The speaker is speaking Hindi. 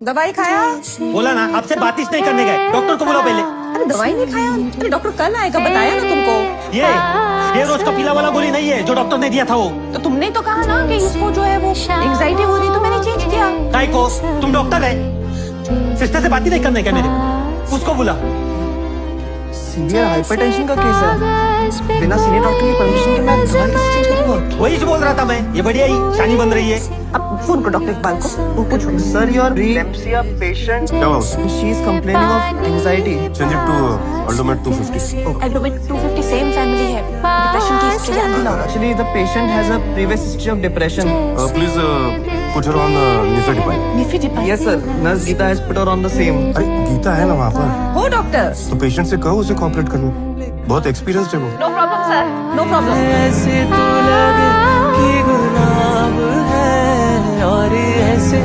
दवाई खाया? बोला ना आपसे बात ही नहीं करने गए, डॉक्टर को बुलाओ पहले। अरे दवाई नहीं खाया? अरे डॉक्टर कल आएगा, बताया ना तुमको। ये रोज का पीला वाला गोली नहीं है जो डॉक्टर ने दिया था वो। तो तुमने तो कहा ना कि इसको जो है वो एंग्जाइटी हो रही, तो मैंने चेंज किया। काय को? तुम डॉक्टर है, सिस्टर से बात ही नहीं करने क्या मेरे? उसको बुला। सीवियर हाइपरटेंशन का केस है, बिना सीनियर डॉक्टर की परमिशन के मैं दवाई कैसे चेंज करूंगा? वही जो बोल रहा था मैं, ये बढ़िया ही शानी बन रही है। अब फोन करो डॉक्टर इकबाल को, वो पूछो। Sir your preeclampsia patient, she is complaining of anxiety. Change it to Aldomet 250. एल्डोमेट 250 same family है, डिप्रेशन की हिस्ट्री जानती हो। Actually, the patient has a previous history of depression. Please put her on Nifedipine. निफिडिपाइन। Yes sir, nurse Geeta has put her on the same. अरे गीता है ना वहाँ पर, हो डॉक्टर, तो पेशेंट से कहो उसे कॉपरेट करने, बहुत एक्सपीरियंस्ड है वो। No problem sir, no problem. ऐसे तो लगे कि गुलाब है और ऐसे